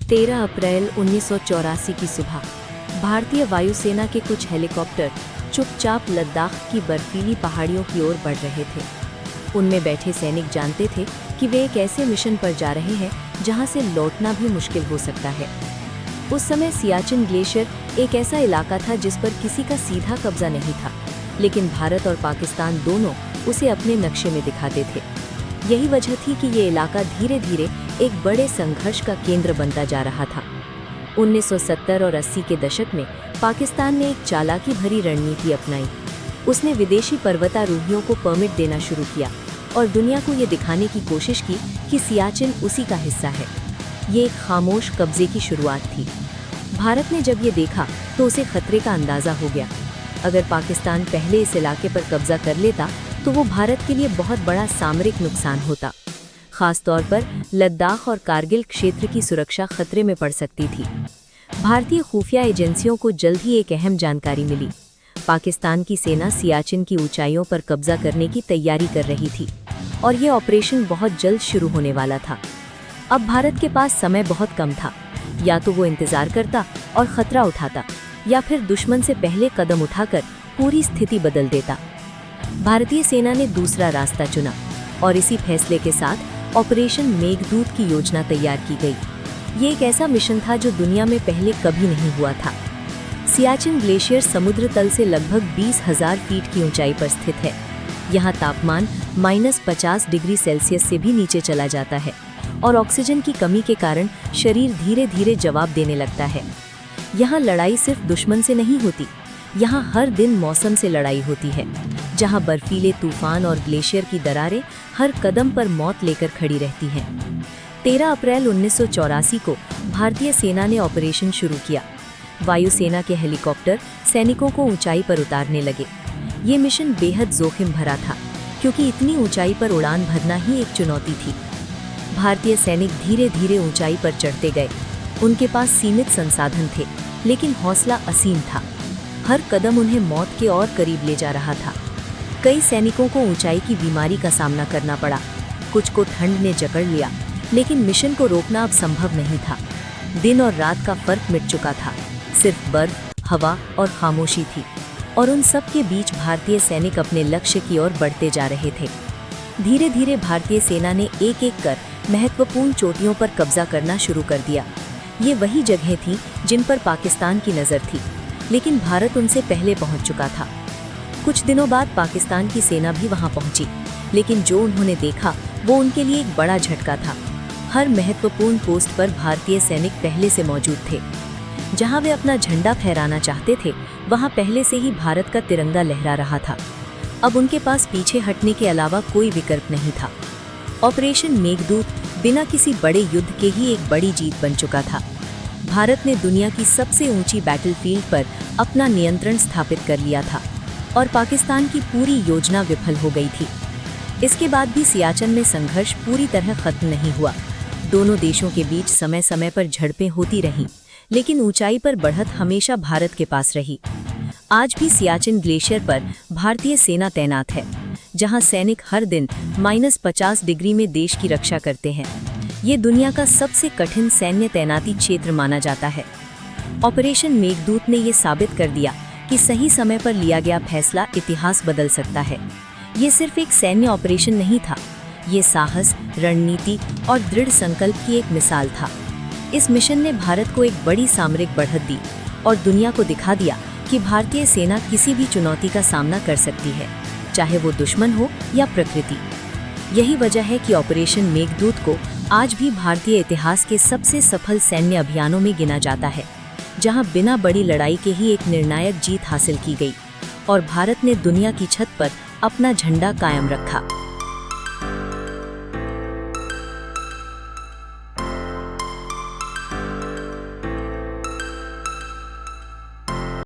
13 अप्रैल 1984 की सुबह भारतीय वायुसेना के कुछ हेलीकॉप्टर चुपचाप लद्दाख की बर्फीली पहाड़ियों की ओर बढ़ रहे थे। उनमें बैठे सैनिक जानते थे कि वे एक ऐसे मिशन पर जा रहे हैं जहां से लौटना भी मुश्किल हो सकता है। उस समय सियाचिन ग्लेशियर एक ऐसा इलाका था जिस पर किसी का सीधा कब्जा नहीं था, लेकिन भारत और पाकिस्तान दोनों उसे अपने नक्शे में दिखाते थे। यही वजह थी कि ये इलाका धीरे धीरे एक बड़े संघर्ष का केंद्र बनता जा रहा था। 1970 और 80 के दशक में पाकिस्तान ने एक चालाकी भरी रणनीति अपनाई। उसने विदेशी पर्वतारोहियों को परमिट देना शुरू किया और दुनिया को ये दिखाने की कोशिश की कि सियाचिन उसी का हिस्सा है। ये एक खामोश कब्जे की शुरुआत थी। भारत ने जब ये देखा तो उसे खतरे का अंदाजा हो गया। अगर पाकिस्तान पहले इस इलाके पर कब्जा कर लेता तो वो भारत के लिए बहुत बड़ा सामरिक नुकसान होता। खास तौर पर लद्दाख और कारगिल क्षेत्र की सुरक्षा खतरे में पड़ सकती थी। भारतीय खुफिया एजेंसियों को जल्द ही एक अहम जानकारी मिली। पाकिस्तान की सेना सियाचिन की ऊंचाइयों पर कब्जा करने की तैयारी कर रही थी और ये ऑपरेशन बहुत जल्द शुरू होने वाला था। अब भारत के पास समय बहुत कम था। या तो वो इंतजार करता और खतरा उठाता, या फिर दुश्मन से पहले कदम उठाकर पूरी स्थिति बदल देता। भारतीय सेना ने दूसरा रास्ता चुना और इसी फैसले के साथ ऑपरेशन मेघदूत की योजना तैयार की गई। ये एक ऐसा मिशन था जो दुनिया में पहले कभी नहीं हुआ था। सियाचिन ग्लेशियर समुद्र तल से लगभग 20,000 फीट की ऊंचाई पर स्थित है। यहाँ तापमान -50 डिग्री सेल्सियस से भी नीचे चला जाता है और ऑक्सीजन की कमी के कारण शरीर धीरे धीरे जवाब देने लगता है। यहाँ लड़ाई सिर्फ दुश्मन से नहीं होती, यहाँ हर दिन मौसम से लड़ाई होती है, जहाँ बर्फीले तूफान और ग्लेशियर की दरारें हर कदम पर मौत लेकर खड़ी रहती हैं। 13 अप्रैल 1984 को भारतीय सेना ने ऑपरेशन शुरू किया। वायुसेना के हेलीकॉप्टर सैनिकों को ऊंचाई पर उतारने लगे। ये मिशन बेहद जोखिम भरा था, क्योंकि इतनी ऊंचाई पर उड़ान भरना ही एक चुनौती थी। भारतीय सैनिक धीरे धीरे ऊंचाई पर चढ़ते गए। उनके पास सीमित संसाधन थे, लेकिन हौसला असीम था। हर कदम उन्हें मौत के और करीब ले जा रहा था। कई सैनिकों को ऊंचाई की बीमारी का सामना करना पड़ा, कुछ को ठंड ने जकड़ लिया, लेकिन मिशन को रोकना अब संभव नहीं था। दिन और रात का फर्क मिट चुका था, सिर्फ बर्फ, हवा और खामोशी थी, और उन सब के बीच भारतीय सैनिक अपने लक्ष्य की ओर बढ़ते जा रहे थे। धीरे धीरे भारतीय सेना ने एक एक कर महत्वपूर्ण चोटियों पर कब्जा करना शुरू कर दिया। ये वही जगह थी जिन पर पाकिस्तान की नज़र थी, लेकिन भारत उनसे पहले पहुंच चुका था। कुछ दिनों बाद पाकिस्तान की सेना भी वहां पहुंची, लेकिन जो उन्होंने देखा वो उनके लिए एक बड़ा झटका था। हर महत्वपूर्ण पोस्ट पर भारतीय सैनिक पहले से मौजूद थे। जहां वे अपना झंडा फहराना चाहते थे, वहां पहले से ही भारत का तिरंगा लहरा रहा था। अब उनके पास पीछे हटने के अलावा कोई विकल्प नहीं था। ऑपरेशन मेघदूत बिना किसी बड़े युद्ध के ही एक बड़ी जीत बन चुका था। भारत ने दुनिया की सबसे ऊंची बैटलफील्ड पर अपना नियंत्रण स्थापित कर लिया था और पाकिस्तान की पूरी योजना विफल हो गई थी। इसके बाद भी सियाचिन में संघर्ष पूरी तरह खत्म नहीं हुआ। दोनों देशों के बीच समय समय पर झड़पें होती रहीं, लेकिन ऊंचाई पर बढ़त हमेशा भारत के पास रही। आज भी सियाचिन ग्लेशियर पर भारतीय सेना तैनात है, जहां सैनिक हर दिन -50 डिग्री में देश की रक्षा करते हैं। ये दुनिया का सबसे कठिन सैन्य तैनाती क्षेत्र माना जाता है। ऑपरेशन मेघदूत ने ये साबित कर दिया कि सही समय पर लिया गया फैसला इतिहास बदल सकता है। ये सिर्फ एक सैन्य ऑपरेशन नहीं था, ये साहस, रणनीति और दृढ़ संकल्प की एक मिसाल था। इस मिशन ने भारत को एक बड़ी सामरिक बढ़त दी और दुनिया को दिखा दिया कि भारतीय सेना किसी भी चुनौती का सामना कर सकती है, चाहे वो दुश्मन हो या प्रकृति। यही वजह है कि ऑपरेशन मेघदूत को आज भी भारतीय इतिहास के सबसे सफल सैन्य अभियानों में गिना जाता है, जहां बिना बड़ी लड़ाई के ही एक निर्णायक जीत हासिल की गई और भारत ने दुनिया की छत पर अपना झंडा कायम रखा।